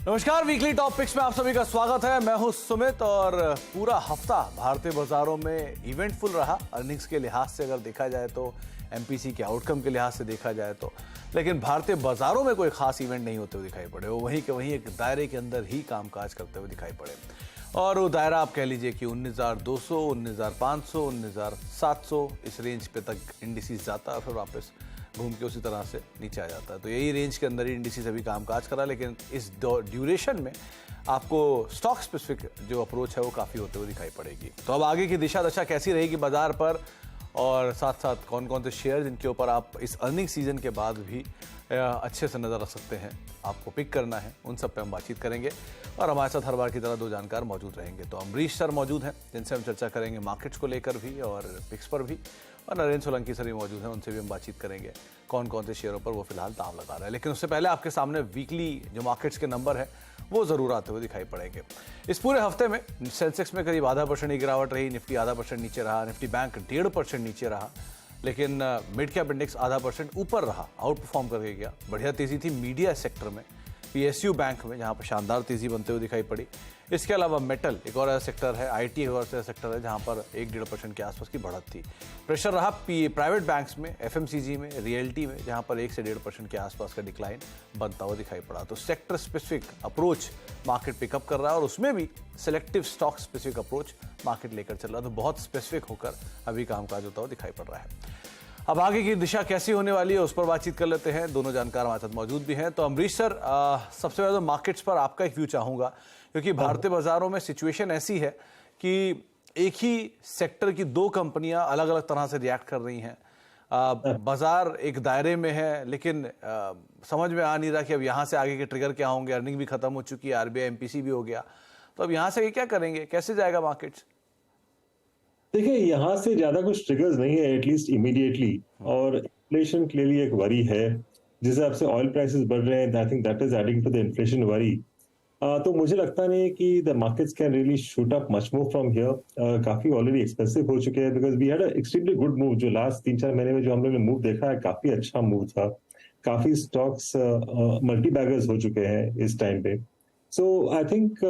नमस्कार, weekly top picks में आप सभी का स्वागत है। मैं हूं सुमित और पूरा हफ्ता भारतीय बाजारों में इवेंटफुल रहा अर्निंग्स के लिहाज से अगर देखा जाए तो, एमपीसी के आउटकम के लिहाज से देखा जाए तो। लेकिन भारतीय बाजारों में कोई खास इवेंट नहीं होते हुए दिखाई पड़े, वो वहीं के वहीं एक दायरे के अंदर ही कामकाज करते हुए दिखाई पड़े। और वो दायरा आप कह लीजिए कि 19,200, 19,500, 19,700 इस रेंज पे तक इंडिसेस जाता है, फिर वापस घूम के उसी तरह से नीचे आ जाता है। तो यही रेंज के अंदर ही इंडिसेस अभी कामकाज करा, लेकिन इस ड्यूरेशन में आपको स्टॉक स्पेसिफिक जो अप्रोच है वो काफ़ी होते हुए दिखाई पड़ेगी। तो अब आगे की दिशा दशा कैसी रहेगी बाजार पर, और साथ साथ कौन कौन से शेयर जिनके ऊपर आप इस अर्निंग सीजन के बाद भी अच्छे से नज़र रख सकते हैं, आपको पिक करना है, उन सब पे हम बातचीत करेंगे। और हमारे साथ हर बार की तरह दो जानकार मौजूद रहेंगे। तो अमरीश सर मौजूद हैं, जिनसे हम चर्चा करेंगे मार्केट्स को लेकर भी और पिक्स पर भी, और नरेंद्र सोलंकी सर भी मौजूद हैं, उनसे भी हम बातचीत करेंगे कौन कौन से शेयरों पर वो फिलहाल दाम लगा रहे हैं। लेकिन उससे पहले आपके सामने वीकली जो मार्केट्स के नंबर है वो ज़रूर आते हुए दिखाई पड़ेंगे। इस पूरे हफ्ते में सेंसेक्स में करीब 0.5% की गिरावट रही, निफ्टी 0.5% नीचे रहा, निफ्टी बैंक 1.5% नीचे रहा, लेकिन मिड कैप इंडेक्स 0.5% ऊपर रहा, आउट परफॉर्म करके गया। बढ़िया तेज़ी थी मीडिया सेक्टर में, पीएसयू बैंक में, जहां पर शानदार तेज़ी बनते हुए दिखाई पड़ी। इसके अलावा मेटल एक और ऐसा सेक्टर है, आईटी एक और ऐसा सेक्टर है जहां पर 1-1.5% के आसपास की बढ़त थी। प्रेशर रहा प्राइवेट बैंक्स में, एफएमसीजी में, रियल्टी में, जहां पर 1 से 1.5% के आसपास का डिक्लाइन बनता हुआ दिखाई पड़ा। तो sector specific approach market pickup कर रहा है, और उसमें भी selective stock specific approach market लेकर चल रहा है। तो बहुत स्पेसिफिक होकर अभी कामकाज होता हुआ दिखाई पड़ रहा है। अब आगे की दिशा कैसी होने वाली है उस पर बातचीत कर लेते हैं। दोनों जानकार हमारे साथ मौजूद भी हैं। तो अमरीश सर, सबसे पहले तो मार्केट्स पर आपका एक व्यू चाहूँगा, क्योंकि भारतीय बाजारों में सिचुएशन ऐसी है कि एक ही सेक्टर की दो कंपनियां अलग अलग तरह से रिएक्ट कर रही हैं। बाजार एक दायरे में है, लेकिन समझ में आ नहीं रहा कि अब यहाँ से आगे के ट्रिगर क्या होंगे। अर्निंग भी खत्म हो चुकी है, आरबीआई एमपीसी भी हो गया, तो अब यहाँ से क्या करेंगे, कैसे जाएगा मार्केट्स? देखिए, यहाँ से ज्यादा कुछ ट्रिगर्स नहीं है एटलीस्ट इमीडिएटली, और इन्फ्लेशन क्लियरली एक वरी है। जिस हिसाब से ऑयल प्राइसेस बढ़ रहे हैं, I think that is adding to the inflation worry. तो मुझे लगता नहीं कि the markets can really shoot up much more from here. काफी ऑलरेडी एक्सपेंसिव हो चुके हैं, because we had extremely good move. जो लास्ट 3-4 महीने में जो हम लोग ने मूव देखा है, काफी अच्छा मूव था। काफी स्टॉक्स मल्टी बैगर्स हो चुके हैं इस टाइम पे। So I think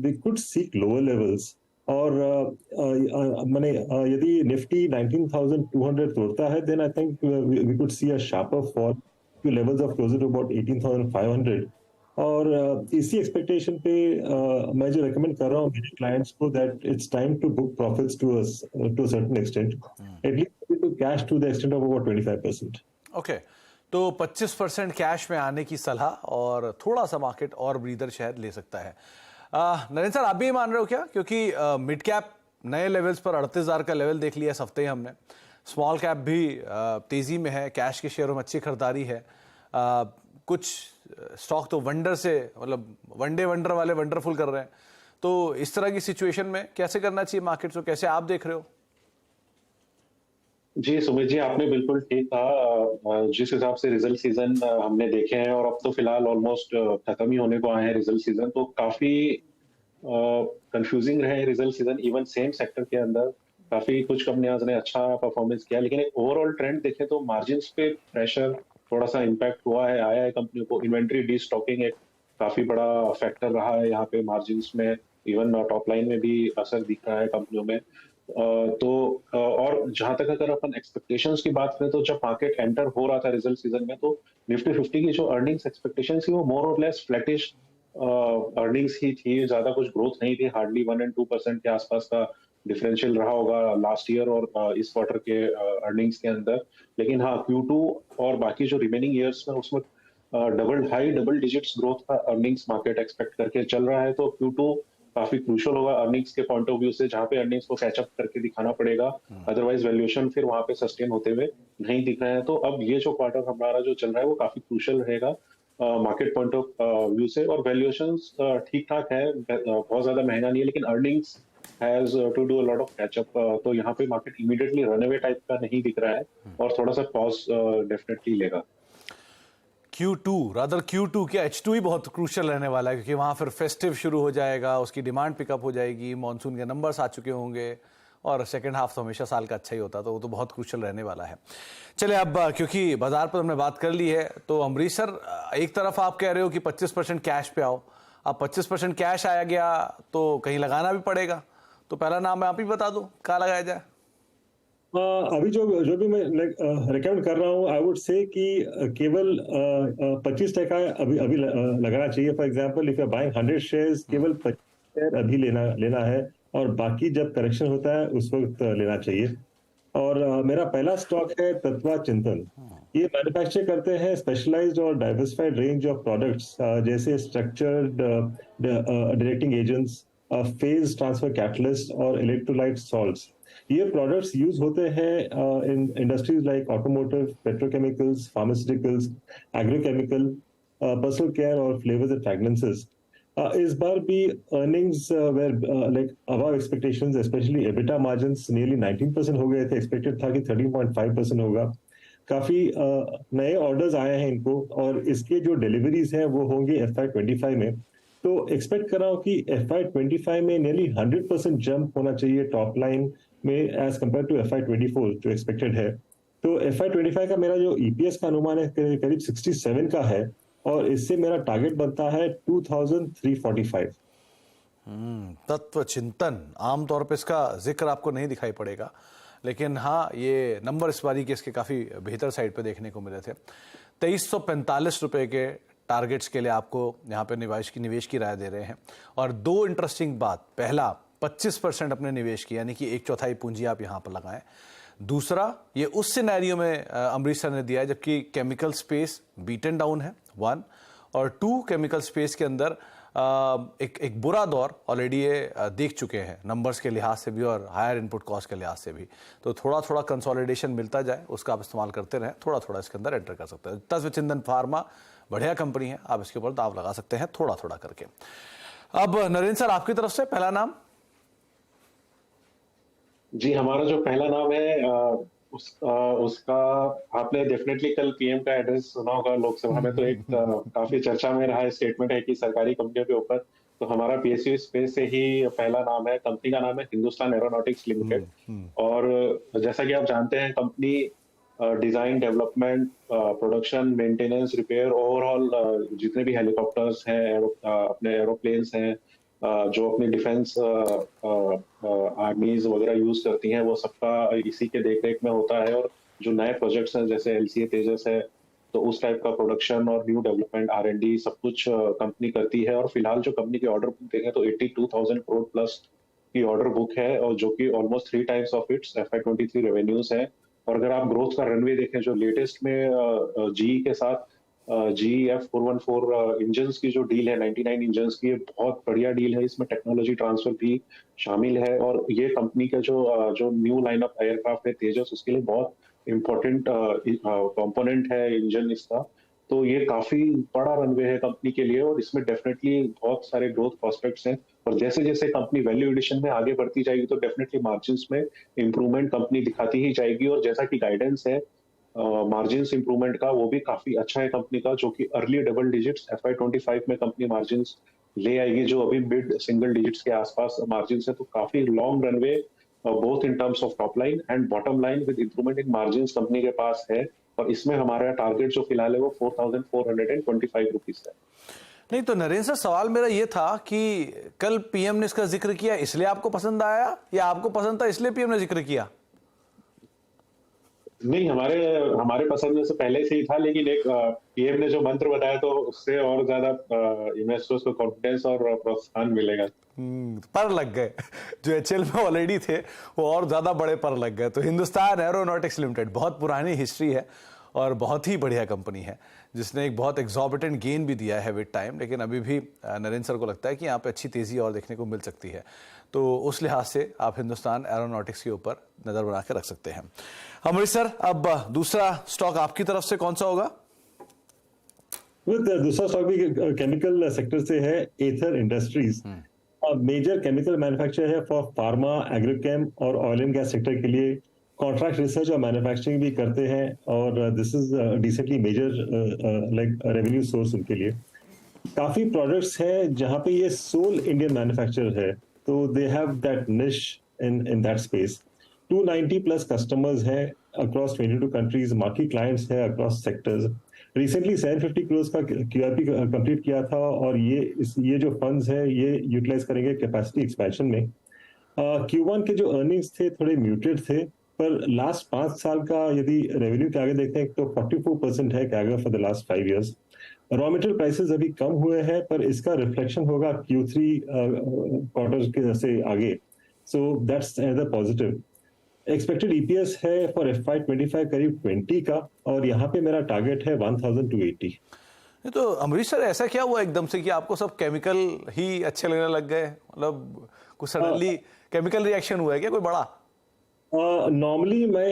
we could seek lower levels. और मैंने यदि निफ्टी 19,200 तोड़ता है, then I think we could see a sharper fall to levels of closer to about 18,500। और इसी एक्सपेक्टेशन पे मैं जो रेकमेंड कर रहा हूँ मेरे क्लाइंट्स को, that it's time to book profits to a certain extent, at least to cash to the extent of about 25%। Okay, तो 25% कैश में आने की सलाह, और थोड़ा सा मार्केट और ब्रीदर शायद ले सकता है। नरेंद्र सर, आप भी मान रहे हो क्या? क्योंकि मिड कैप नए लेवल्स पर 38,000 का लेवल देख लिया इस हफ्ते ही हमने। स्मॉल कैप भी तेजी में है, कैश के शेयरों में अच्छी खरीदारी है। कुछ स्टॉक तो वंडर से, मतलब वंडर वाले वंडरफुल कर रहे हैं। तो इस तरह की सिचुएशन में कैसे करना चाहिए मार्केट को, कैसे आप देख रहे हो? जी सुमित जी, आपने बिल्कुल ठीक कहा। जिस हिसाब से रिजल्ट सीजन हमने देखे हैं, और अब तो फिलहाल ऑलमोस्ट खत्म ही होने को आए हैं रिजल्ट सीजन, तो काफी कंफ्यूजिंग रहे result season. Even same sector के अंदर काफी कुछ कंपनियां ने अच्छा परफॉर्मेंस किया, लेकिन एक ओवरऑल ट्रेंड देखें तो मार्जिन्स पे प्रेशर थोड़ा सा इम्पैक्ट हुआ है, आया है कंपनियों को। इन्वेंट्री डीस्टॉकिंग एक काफी बड़ा फैक्टर रहा है यहाँ पे मार्जिन्स में। इवन टॉप लाइन में भी असर दिख रहा है कंपनियों में। और जहां तक अगर अपन एक्सपेक्टेशंस की बात करें, तो जब मार्केट एंटर हो रहा था रिजल्ट सीजन में, तो निफ्टी 50 की जो अर्निंग्स एक्सपेक्टेशंस थी वो मोर और लेस फ्लैटिश अर्निंग्स ही थी। ज्यादा कुछ ग्रोथ नहीं थी, हार्डली 1 और 2% के आसपास का डिफरेंशियल रहा होगा लास्ट ईयर और इस क्वार्टर के अर्निंग्स के अंदर। लेकिन हाँ, Q2 और बाकी जो रिमेनिंग ईयर्स में, उसमें डबल डिजिट्स ग्रोथ का अर्निंग्स मार्केट एक्सपेक्ट करके चल रहा है। तो Q2 काफी क्रूशियल होगा अर्निंग्स के पॉइंट ऑफ व्यू से, जहां पे अर्निंग्स को कैचअप करके दिखाना पड़ेगा। अदरवाइज वैल्यूएशन फिर वहां पे सस्टेन होते हुए नहीं दिख रहे हैं। तो अब ये जो क्वार्टर हमारा जो चल रहा है वो काफी क्रूशियल रहेगा मार्केट पॉइंट ऑफ व्यू से। और वैल्यूएशंस ठीक ठाक है, बहुत ज्यादा महंगा नहीं है, लेकिन earnings has to do a lot of catch up. तो यहाँ पे मार्केट इमीडिएटली रनअवे टाइप का नहीं दिख रहा है, और थोड़ा सा पॉज डेफिनेटली लेगा। Q2 क्या H2 ही बहुत क्रूशियल रहने वाला है, क्योंकि वहाँ फिर फेस्टिव शुरू हो जाएगा, उसकी डिमांड पिकअप हो जाएगी, मॉनसून के नंबर्स आ चुके होंगे, और सेकंड हाफ तो हमेशा साल का अच्छा ही होता है, तो वो तो बहुत क्रूशियल रहने वाला है। चलिए, अब क्योंकि बाजार पर हमने बात कर ली है, तो अमरीश सर, एक तरफ आप कह रहे हो कि 25% कैश पे आओ, अब 25% कैश आया गया तो कहीं लगाना भी पड़ेगा, तो पहला नाम मैं आप ही बता दूं, कहाँ लगाया जाए? अभी जो भी मैं रिकमेंड कर रहा हूँ, आई वुड से कि केवल 25% अभी अभी लगाना चाहिए। For example, if you are buying 100 shares, केवल 25 शेयर अभी लेना है, और बाकी जब करेक्शन होता है उस वक्त लेना चाहिए। और मेरा पहला स्टॉक है तत्वा चिंतन। ये मैन्युफैक्चर करते हैं स्पेशलाइज्ड और डाइवर्सिफाइड रेंज ऑफ प्रोडक्ट्स, जैसे structured directing agents, phase transfer catalyst और इलेक्ट्रोलाइट सॉल्ट्स। ये प्रोडक्ट्स यूज होते हैं in industries like automotive, petrochemicals, pharmaceuticals, agrochemical, personal care और फ्लेवर्स एंड फ्रेग्रेंसेस। इस बार भी earnings were like above expectations, especially EBITDA margins nearly 19% हो गए थे, एक्सपेक्टेड था कि 13.5% होगा। काफी नए ऑर्डर्स आए हैं इनको, और इसके जो डिलीवरीज हैं वो होंगे FY25 में। तो एक्सपेक्ट कर रहा हूँ कि FY25 में नियरली 100% जंप होना चाहिए टॉप लाइन में एज कम्पेयर टू FY24 जो एक्सपेक्टेड है। तो FY25 का मेरा जो EPS का अनुमान है करीब 67 का है, और इससे मेरा टारगेट बनता है 2345। तत्व चिंतन, आमतौर पे इसका जिक्र आपको नहीं दिखाई पड़ेगा, लेकिन हाँ ये नंबर इस बारी के इसके काफ़ी बेहतर साइड पे देखने को मिले थे। 2345 रुपए के टारगेट्स के लिए आपको यहाँ पे निवेश की राय दे रहे हैं। और दो इंटरेस्टिंग बात, पहला 25% अपने निवेश की, यानी कि 1/4 पूंजी आप यहाँ पर लगाएं। दूसरा, ये उस सिनेरियो में अमरीश सर ने दिया है जबकि केमिकल स्पेस बीटन डाउन है 1, और 2 केमिकल स्पेस के अंदर एक बुरा दौर ऑलरेडी ये देख चुके हैं नंबर्स के लिहाज से भी और हायर इनपुट कॉस्ट के लिहाज से भी। तो थोड़ा थोड़ा कंसोलिडेशन मिलता जाए, उसका आप इस्तेमाल करते रहें, थोड़ा थोड़ा इसके अंदर एंटर कर सकते हैं। तत्व चिंतन फार्मा बढ़िया कंपनी है, आप इसके ऊपर दाव लगा सकते हैं थोड़ा थोड़ा करके। अब नरेंद्र सर, आपकी तरफ से पहला नाम। जी, हमारा जो पहला नाम है उसका आपने डेफिनेटली कल पीएम का एड्रेस सुना होगा लोकसभा में, तो एक काफी चर्चा में रहा स्टेटमेंट है कि सरकारी कंपनियों के ऊपर, तो हमारा पीएसयू स्पेस से ही पहला नाम है। कंपनी का नाम है हिंदुस्तान एरोनॉटिक्स लिमिटेड। और जैसा कि आप जानते हैं, company design, development, production, maintenance, repair, overall जितने भी हेलीकॉप्टर्स हैं, अपने एरोप्लेन्स हैं, जो अपनी डिफेंस आर्मीज वगैरह यूज करती हैं, वो सबका इसी के देखरेख में होता है। और जो नए प्रोजेक्ट्स हैं जैसे LCA तेजस है, तो उस टाइप का प्रोडक्शन और न्यू डेवलपमेंट, R&D सब कुछ कंपनी करती है। और फिलहाल जो कंपनी की ऑर्डर बुक देखें तो 82,000 करोड़ प्लस की ऑर्डर बुक है, और जो कि almost 3 times of its FY23 revenues है। और अगर आप ग्रोथ का रनवे देखें, जो लेटेस्ट में GE के साथ GE F414 इंजन्स की जो डील है, 99 इंजन्स की, बहुत बढ़िया डील है। इसमें टेक्नोलॉजी ट्रांसफर भी शामिल है, और ये कंपनी का जो न्यू लाइनअप एयरक्राफ्ट है तेजस, उसके लिए बहुत इंपॉर्टेंट कंपोनेंट है इंजन इसका। तो ये काफी बड़ा रनवे है कंपनी के लिए, और इसमें डेफिनेटली बहुत सारे ग्रोथ प्रोस्पेक्ट्स हैं। और जैसे जैसे कंपनी वैल्यू एडिशन में आगे बढ़ती जाएगी, तो डेफिनेटली मार्जिन्स में इंप्रूवमेंट कंपनी दिखाती ही जाएगी। और जैसा कि गाइडेंस है मार्जिन्स इंप्रूवमेंट का, वो भी काफी अच्छा है कंपनी का, जो कि अर्ली डबल डिजिट्स FY25 में कंपनी मार्जिन्स ले आएगी, जो अभी मिड सिंगल डिजिट्स के आसपास मार्जिन्स है। तो काफी long runway both in terms of top line and bottom line with improvement in margins company के पास है। और इसमें हमारा टारगेट जो फिलहाल है वो 4,425 रुपीज है। नहीं तो नरेंद्र सर, सवाल मेरा ये था कि कल पीएम ने इसका जिक्र किया इसलिए आपको पसंद आया, या आपको पसंद था इसलिए पीएम ने जिक्र किया? नहीं, हमारे पसंद से पहले से ही था, लेकिन एक पीएम ने जो मंत्र बताया, तो उससे और ज्यादा इन्वेस्टर्स को कॉन्फिडेंस और प्रोत्साहन मिलेगा। पर लग गए, जो HL में ऑलरेडी थे वो और ज्यादा बड़े पर लग गए। तो हिंदुस्तान एरोनॉटिक्स लिमिटेड बहुत पुरानी हिस्ट्री है और बहुत ही बढ़िया कंपनी है, जिसने एक बहुत एग्जॉर्बिटेंट गेन भी दिया है विद टाइम, लेकिन अभी भी नरेंद्र सर को लगता है कि यहाँ पे अच्छी तेजी और देखने को मिल सकती है। तो उस लिहाज से आप हिंदुस्तान एरोनॉटिक्स के ऊपर नजर बना के रख सकते हैं। अमरीश सर, अब दूसरा स्टॉक आपकी तरफ से कौन सा होगा? दूसरा स्टॉक भी केमिकल सेक्टर से है, एथर इंडस्ट्रीज। मेजर केमिकल मैन्युफैक्चरर है फॉर फार्मा, एग्रोकेम और ऑयल एंड गैस सेक्टर के लिए। कॉन्ट्रैक्ट रिसर्च और मैन्युफैक्चरिंग भी करते हैं, और this is decently major like revenue source उनके लिए। काफी प्रोडक्ट्स हैं जहां पे ये सोल इंडियन मैन्युफैक्चरर है, तो दे हैव दैट निश in that space. 290 plus customers हैं अक्रॉस 22 कंट्रीज, मार्की क्लाइंट्स हैं अक्रॉस सेक्टर्स। रिसेंटली 750 करोड़ का QIP कंप्लीट किया था, और ये जो फंड्स है ये यूटिलाइज करेंगे कैपेसिटी एक्सपेंशन में। Q1 के जो अर्निंग्स थे थोड़े म्यूटेड थे, पर लास्ट 5 साल का यदि रेवेन्यू के आगे देखते हैं तो 44% है CAGR for the last 5 years. Raw material prices अभी कम हुए हैं, पर इसका रिफ्लेक्शन होगा Q3 क्वार्टर के से आगे, so that's another positive. Expected EPS है फॉर FY25 करीब 20 का, और यहाँ पे मेरा टारगेट है 1280। ये तो अमरीश सर, ऐसा क्या हुआ एकदम से कि आपको सब केमिकल ही अच्छे लगने लग गए? मतलब कुछ सडनली केमिकल रिएक्शन हुआ है क्या कोई बड़ा? Normally मैं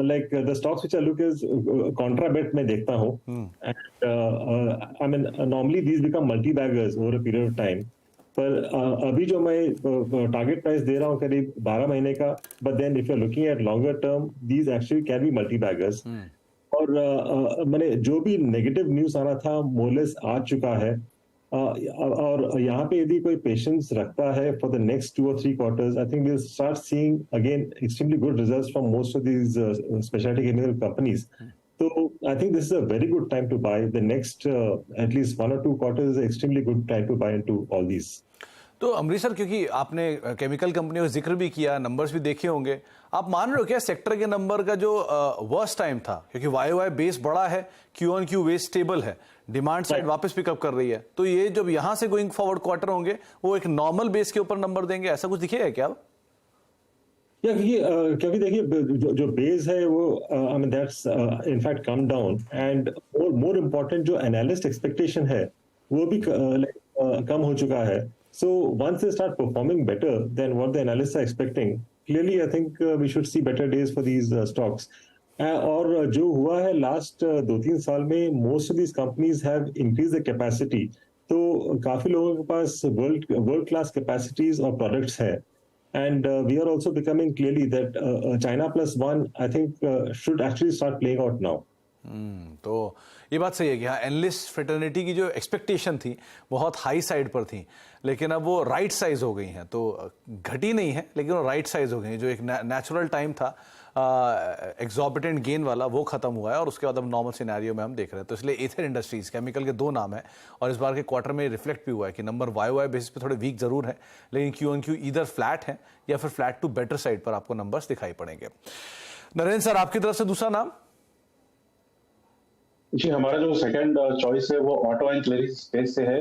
like the stocks which I look is contra bet में देखता हूँ, and I mean normally these become multi baggers over a period of time, पर अभी जो मैं टारगेट प्राइस दे रहा हूँ करीब 12 महीने का, but then if you're looking at longer term these actually can be multi baggers। और मैंने जो भी नेगेटिव न्यूज आना था मोरलेस आ चुका है, और यहाँ पे यदि कोई पेशेंस रखता है for the next 2 or 3 quarters, I think we will start seeing again extremely good results from most of these specialty chemical companies. तो I think this is a very good time to buy the next at least 1 or 2 quarters, is extremely good time to buy into all these. तो Amrish sir, क्योंकि आपने chemical कंपनियों का जिक्र भी किया, numbers भी देखे होंगे, आप मान रहे हो क्या सेक्टर के नंबर का जो वर्स्ट टाइम था, क्योंकि YOY बेस बड़ा है, Q1Q बेस स्टेबल है, डिमांड साइड वापस पिकअप कर रही है, तो ये जब यहां से गोइंग फॉरवर्ड क्वार्टर होंगे वो एक नॉर्मल बेस के ऊपर नंबर देंगे, ऐसा कुछ दिखेगा क्या? क्योंकि देखिए जो बेस है वो I mean that's in fact come down, and more important जो एनालिस्ट एक्सपेक्टेशन है वो भी कम हो चुका है। So once they start performing better than what the analysts are expecting, clearly I think we should see better days for these stocks. और जो हुआ है लास्ट 2-3 साल में, most of these companies have increased the capacity. तो काफी लोगों के पास world class capacities और products है, and we are also becoming clearly that China plus one I think should actually start playing out now. तो ये बात सही है कि हाँ, एनालिस्ट फ्रेटर्निटी की जो एक्सपेक्टेशन थी बहुत हाई साइड पर थी, लेकिन अब वो राइट साइज हो गई हैं, तो घटी नहीं है लेकिन वो राइट साइज हो गई हैं। जो एक नेचुरल टाइम था एग्जॉर्बिटेंट गेन वाला, वो खत्म हुआ है, और उसके बाद अब नॉर्मल सिनेरियो में हम देख रहे हैं। तो इसलिए एथर इंडस्ट्रीज केमिकल के 2 नाम है, और इस बार के क्वार्टर में रिफ्लेक्ट भी हुआ है कि नंबर YOY बेसिस पे थोड़े वीक जरूर है, लेकिन Q1Q इधर फ्लैट है या फिर फ्लैट टू बेटर साइड पर आपको नंबर्स दिखाई पड़ेंगे। नरेंद्र सर, आपकी तरफ से दूसरा नाम? जी, हमारा जो सेकंड चॉइस है वो ऑटो एंड क्लेरिस स्पेस से है।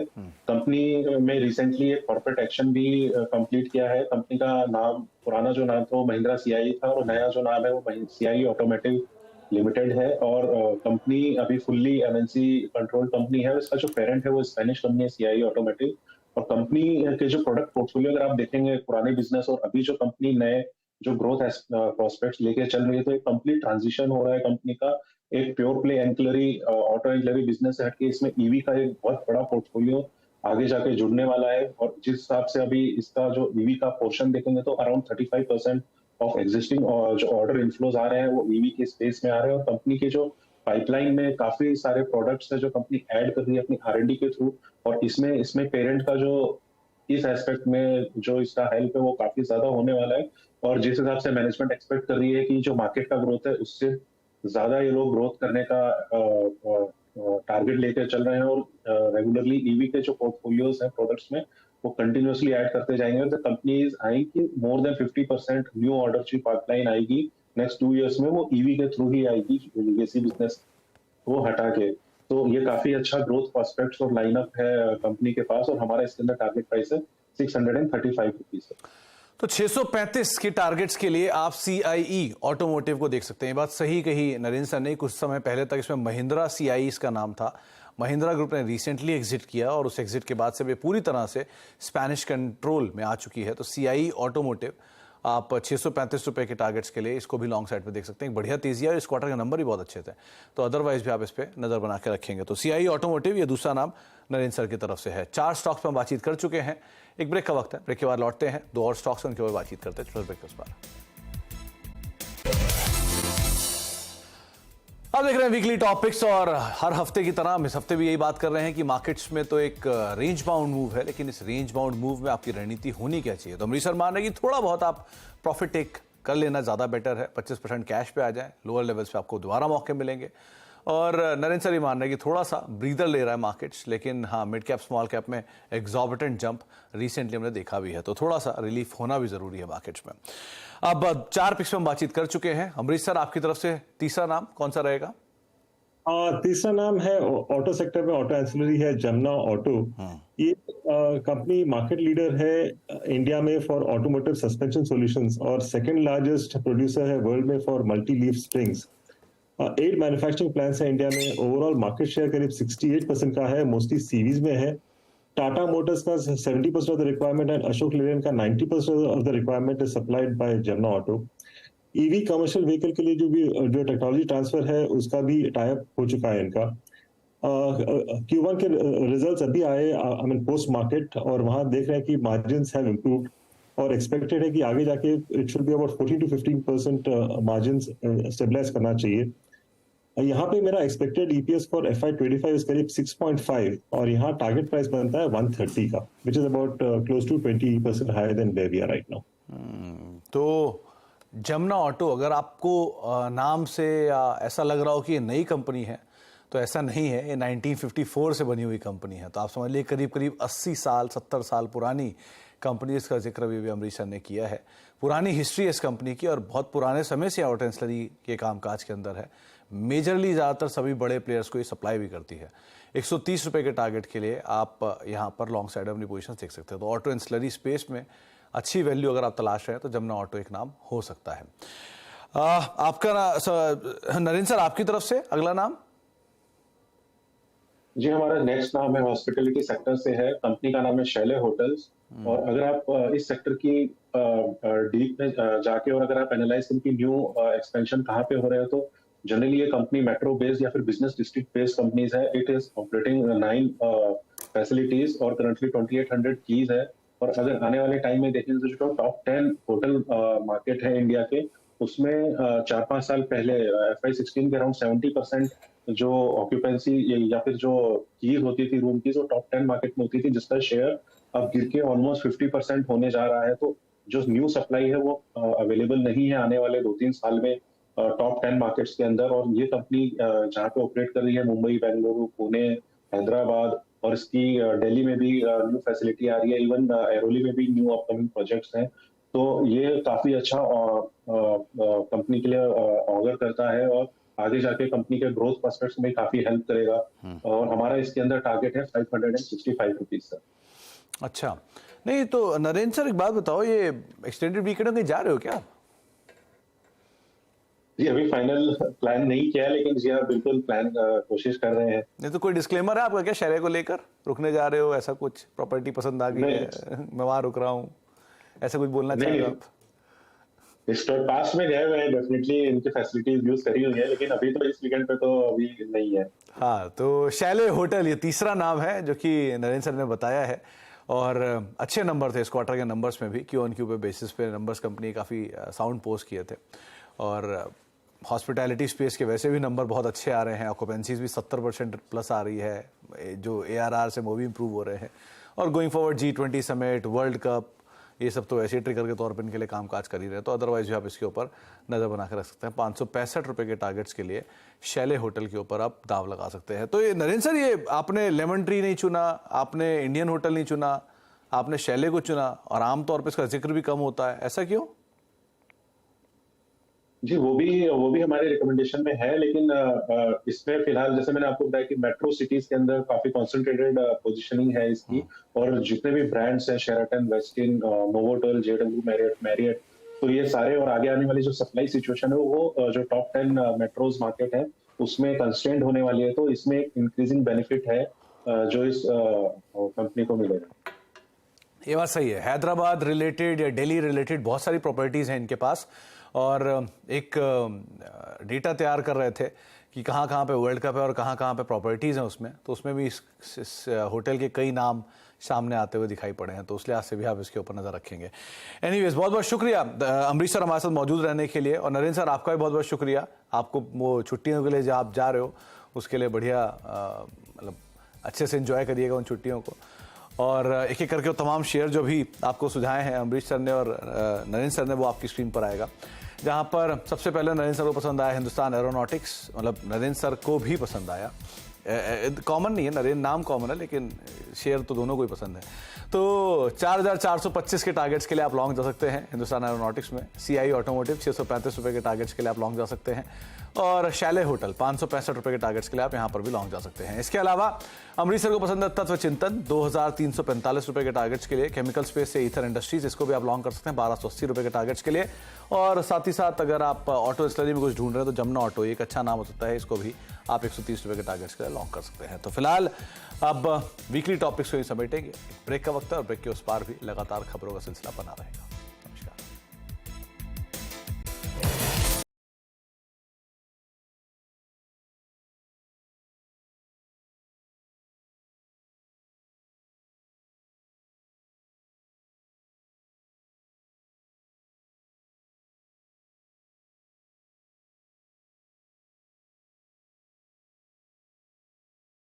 कंपनी में रिसेंटली एक कॉर्पोरेट एक्शन भी कंप्लीट किया है। कंपनी का नाम, पुराना जो नाम था वो महिंद्रा CIE था, और नया जो नाम है वो CIE ऑटोमोटिव लिमिटेड है। और कंपनी अभी फुल्ली MNC कंट्रोल कंपनी है। इसका जो पेरेंट है वो स्पेनिश कंपनी है CIE ऑटोमोटिव। और कंपनी के जो प्रोडक्ट पोर्टफोलियो अगर आप देखेंगे पुराने बिजनेस और अभी जो कंपनी नए जो ग्रोथ प्रोस्पेक्ट्स लेके चल रही है, तो एक कंप्लीट ट्रांजिशन हो रहा है कंपनी का। एक प्योर प्ले एंक्लरी ऑटो एंक्लरी बिजनेस से हटके इसमें EV का एक बहुत बड़ा पोर्टफोलियो आगे जाके जुड़ने वाला है। और जिस हिसाब से अभी इसका जो EV का पोर्शन देखेंगे तो अराउंड 35% ऑफ एग्जिस्टिंग जो ऑर्डर इनफ्लोज आ रहे हैं वो EV के स्पेस में आ रहे हैं। और कंपनी के जो पाइपलाइन में काफी सारे प्रोडक्ट्स है जो कंपनी ऐड कर रही है अपनी R&D के थ्रू, और इसमें पेरेंट का जो इस एस्पेक्ट में जो इसका हेल्प है वो काफी ज्यादा होने वाला है। और जिस हिसाब से मैनेजमेंट एक्सपेक्ट कर रही है कि जो मार्केट का ग्रोथ है उससे ज्यादा ये लोग ग्रोथ करने का टारगेट लेकर चल रहे हैं, और रेगुलरली EV के जो पोर्टफोलियोज हैं प्रोडक्ट्स में वो कंटिन्यूअसली ऐड करते जाएंगे। द कंपनी इज आएगी मोर देन 50% न्यू ऑर्डर की पाइपलाइन आएगी नेक्स्ट 2 इयर्स में, वो EV के थ्रू ही आएगी, लेगेसी बिजनेस वो हटा के। तो ये काफी अच्छा ग्रोथ प्रोस्पेक्ट्स और लाइनअप है कंपनी के पास, और हमारा इसके अंदर टारगेट प्राइस है 635 रुपीज। तो 635 के टारगेट्स के लिए आप CIE ऑटोमोटिव को देख सकते हैं। ये बात सही कही नरेंद्र सर ने। कुछ समय पहले तक इसमें महिंद्रा CIE इसका नाम था। महिंद्रा ग्रुप ने रिसेंटली एग्जिट किया, और उस एग्जिट के बाद से वे पूरी तरह से स्पेनिश कंट्रोल में आ चुकी है। तो CIE ऑटोमोटिव आप 635 रुपए के टारगेट्स के लिए इसको भी लॉन्ग साइड पे देख सकते हैं। बढ़िया तेजी है, और इस क्वार्टर के नंबर भी बहुत अच्छे थे, तो अदरवाइज भी आप इस पर नजर बना के रखेंगे। तो CIE ऑटोमोटिव, ये दूसरा नाम नरेंद्र सर की तरफ से है। 4 स्टॉक्स पर हम बातचीत कर चुके हैं। एक ब्रेक का वक्त है, ब्रेक के बाद लौटते हैं, 2 और स्टॉक्स उनके ऊपर बातचीत करते हैं। ब्रेक के बाद अब देख रहे हैं वीकली टॉपिक्स, और हर हफ्ते की तरह हम इस हफ्ते भी यही बात कर रहे हैं कि मार्केट्स में तो एक रेंज बाउंड मूव है, लेकिन इस रेंज बाउंड मूव में आपकी रणनीति होनी क्या चाहिए। तो अमरीश सर मान रहे हैं कि थोड़ा बहुत आप प्रॉफिट टेक कर लेना ज़्यादा बेटर है, 25% कैश पे आ जाए, लोअर लेवल्स पे आपको दोबारा मौके मिलेंगे, और नरेंद्र सर ये मान रहे हैं कि थोड़ा सा ब्रीदर ले रहा है मार्केट्स, लेकिन हाँ मिड कैप स्मॉल कैप में एग्जॉर्बिटेंट जंप रिसेंटली हमने देखा भी है, तो थोड़ा सा रिलीफ होना भी जरूरी है मार्केट्स में। अब 4 पिक्स में हम बातचीत कर चुके हैं। अमरीश सर आपकी तरफ से तीसरा नाम कौन सा रहेगा? तीसरा नाम है ऑटो सेक्टर में, ऑटो एंसिलरी है जमुना ऑटो। ये कंपनी मार्केट लीडर है इंडिया में फॉर ऑटोमोटिव सस्पेंशन सॉल्यूशंस और सेकंड लार्जेस्ट प्रोड्यूसर है वर्ल्ड में for multi leaf springs. 8 manufacturing plants हैं इंडिया में। ओवरऑल मार्केट शेयर करीब 68% का है, मोस्टली सीवीज में है। टाटा मोटर्स का 70% of the requirement and Ashok Leyland का 90% of the requirement is supplied by Jamuna auto. EV commercial vehicle के लिए जो टेक्नोलॉजी ट्रांसफर है उसका भी टाई अप हो चुका है इनका। Q1 के रिजल्ट्स अभी आए आई मीन पोस्ट मार्केट, और वहां देख रहे हैं कि मार्जिन्स हैव इम्प्रूव्ड और एक्सपेक्टेड है कि आगे जाके it should be about 14 to 15% margins stabilize करना चाहिए। यहाँ पे मेरा एक्सपेक्टेड ईपीएस फॉर FY25 करीब 6.5 और यहाँ टारगेट प्राइस बनता है 130 का, which is about close to 20% higher than where we are right now. तो जमुना ऑटो अगर आपको नाम से ऐसा लग रहा हो कि ये नई कंपनी है, तो ऐसा नहीं है। ये 1954 से बनी हुई कंपनी है, तो आप समझ लीजिए करीब करीब 80 साल 70 साल पुरानी कंपनी, इसका जिक्र भी अमरीश सर ने किया है। पुरानी हिस्ट्री है इस कंपनी की और बहुत पुराने समय से ऑटो एंसिलरी के कामकाज के अंदर है। मेजरली ज़्यादातर सभी बड़े प्लेयर्स को ये सप्लाई भी करती है। 130 रुपये के टारगेट के लिए आप यहाँ पर लॉन्ग साइड अपनी पोजीशन देख सकते हैं। तो ऑटो एंसिलरी स्पेस में अच्छी वैल्यू अगर आप तलाश रहे हैं तो जमुना ऑटो एक नाम हो सकता है। आपका नरेंद्र सर आपकी तरफ से अगला नाम? जी, हमारा नेक्स्ट नाम है हॉस्पिटैलिटी सेक्टर से है। कंपनी का नाम है शैले होटल्स। और अगर आप इस सेक्टर की डीप में जाके और अगर आप एनालाइज करें कि न्यू एक्सपेंशन कहाँ पे हो रहे हैं, तो जनरली ये कंपनी मेट्रो बेस्ड या फिर बिजनेस डिस्ट्रिक्ट बेस्ड कंपनीज है। इट इज ऑपरेटिंग 9 फैसिलिटीज और करंटली 2800 कीज है। और अगर आने वाले टाइम में देखें तो जो टॉप 10 होटल मार्केट है इंडिया के, उसमें 4-5 साल पहले FY16 के अराउंड 70% जो ऑक्यूपेंसी या फिर जो कीज होती थी रूम की, जो टॉप 10 मार्केट में होती थी, जिसका शेयर अब गिर के ऑलमोस्ट 50% होने जा रहा है। तो जो न्यू सप्लाई है वो अवेलेबल नहीं है आने वाले 2-3 साल में टॉप 10 मार्केट्स के अंदर। और ये कंपनी जहाँ पे ऑपरेट कर रही है मुंबई, बेंगलुरु, पुणे, हैदराबाद, और इसकी दिल्ली में भी न्यू फैसिलिटी आ रही है। इवन एरोली में भी न्यू अपकमिंग प्रोजेक्ट्स हैं। तो ये काफी अच्छा कंपनी के लिए ऑगर करता है और आगे जाके कंपनी के ग्रोथ प्रोस्पेक्ट्स में काफी हेल्प करेगा। और हमारा इसके अंदर टारगेट है 565 रुपीज सर। अच्छा, नहीं तो नरेंद्र सर एक बात बताओ, ये एक्सटेंडेड वीकेंड में कहीं जा रहे हो क्या? जी, अभी फाइनल प्लान नहीं किया है, लेकिन जी हाँ बिल्कुल प्लान कोशिश कर रहे हैं। नहीं तो कोई डिस्क्लेमर है आपका क्या शहर को लेकर? रुकने जा रहे हो, ऐसा कुछ प्रॉपर्टी पसंद आ गई है, मैं वहां रुक रहा हूँ, ऐसा कुछ बोलना चाह रहे हो आप? पास में गए हुए हैं, डेफिनेटली इनकी फैसिलिटीज यूज करी हुई है, लेकिन अभी तो इस वीकेंड पे तो अभी नहीं है। हाँ, तो शैले होटल ये तीसरा नाम है जो कि नरेंद्र सर ने बताया है और अच्छे नंबर थे इस क्वार्टर के नंबर्स में भी। Q-on-Q पे बेसिस पे नंबर्स कंपनी काफ़ी साउंड पोस्ट किए थे और हॉस्पिटैलिटी स्पेस के वैसे भी नंबर बहुत अच्छे आ रहे हैं। ऑक्यूपेंसीज भी 70% प्लस आ रही है, जो ARR से वो भी इंप्रूव हो रहे हैं। और going forward G20 summit, world cup, ये सब तो ऐसे ट्रिगर के तौर पर इनके लिए कामकाज कर ही रहे हैं। तो अदरवाइज भी आप इसके ऊपर नज़र बना के रख सकते हैं। 565 रुपये के टारगेट्स के लिए शैले होटल के ऊपर आप दाव लगा सकते हैं। तो ये नरेंद्र सर, ये आपने लेमन ट्री नहीं चुना, आपने इंडियन होटल नहीं चुना, आपने शैले को चुना और आमतौर पर इसका जिक्र भी कम होता है, ऐसा क्यों? जी, वो भी हमारे रिकमेंडेशन में है, लेकिन इसमें फिलहाल जैसे मैंने आपको बताया कि मेट्रो सिटीज के अंदर काफी कॉन्सेंट्रेटेड पोजीशनिंग है इसकी। और जितने भी ब्रांड्स हैं, Sheraton, Westin, Novotel, JW Marriott, तो ये सारे और आगे आने वाली जो सप्लाई सिचुएशन है वो जो टॉप 10 मेट्रोज मार्केट है उसमें कंस्ट्रेंट होने वाली है। तो इसमें इंक्रीजिंग बेनिफिट है जो इस कंपनी को मिलेगा। ये बात सही है। हैदराबाद रिलेटेड या दिल्ली रिलेटेड बहुत सारी प्रॉपर्टीज़ हैं इनके पास और एक डेटा तैयार कर रहे थे कि कहाँ कहाँ पे वर्ल्ड कप है और कहाँ कहाँ पे प्रॉपर्टीज़ हैं उसमें। तो उसमें भी इस होटल के कई नाम सामने आते हुए दिखाई पड़े हैं, तो उस लिहाज से भी आप इसके ऊपर नज़र रखेंगे। एनीवेज, बहुत बहुत शुक्रिया अमरीश सर हमारे साथ मौजूद रहने के लिए, और नरेंद्र सर आपका भी बहुत बहुत शुक्रिया। आपको वो छुट्टियों के लिए जो आप जा रहे हो उसके लिए बढ़िया मतलब अच्छे से एंजॉय करिएगा उन छुट्टियों को। और एक एक करके वो तमाम शेयर जो भी आपको सुझाए हैं अमरीश सर ने और नरेंद्र सर ने, वो आपकी स्क्रीन पर आएगा। जहां पर सबसे पहले नरेंद्र सर को पसंद आया हिंदुस्तान एरोनॉटिक्स, मतलब नरेंद्र सर को भी पसंद आया। कॉमन नहीं है, नरेंद्र नाम कॉमन है लेकिन शेयर तो दोनों को ही पसंद है। तो 4,425 के टारगेट्स के लिए आप लॉन्ग जा सकते हैं हिंदुस्तान एरोनॉटिक्स में। सीआई ऑटोमोटिव 635 रुपए के टारगेट्स के लिए आप लॉन्ग जा सकते हैं, और शैले होटल 565 रुपए के टारगेट्स के लिए आप यहां पर भी लॉन्ग जा सकते हैं। इसके अलावा अमृतसर को पसंद है तत्व चिंतन 2,345 रुपए के टारगेट्स के लिए। केमिकल स्पेस से ईथर इंडस्ट्रीज, इसको भी आप लॉन्ग कर सकते हैं 1,280 रुपए के टारगेट्स के लिए। और साथ ही साथ अगर आप ऑटो स्लरी में कुछ ढूंढ रहे हैं तो जमुना ऑटो एक अच्छा नाम हो सकता है, इसको भी आप 130 रुपए के टारगेट्स के लिए लॉन्ग कर सकते हैं। तो फिलहाल अब वीकली टॉपिक्स को ही समेटेंगे, ब्रेक का वक्त है और ब्रेक के उस पार भी लगातार खबरों का सिलसिला बना रहेगा।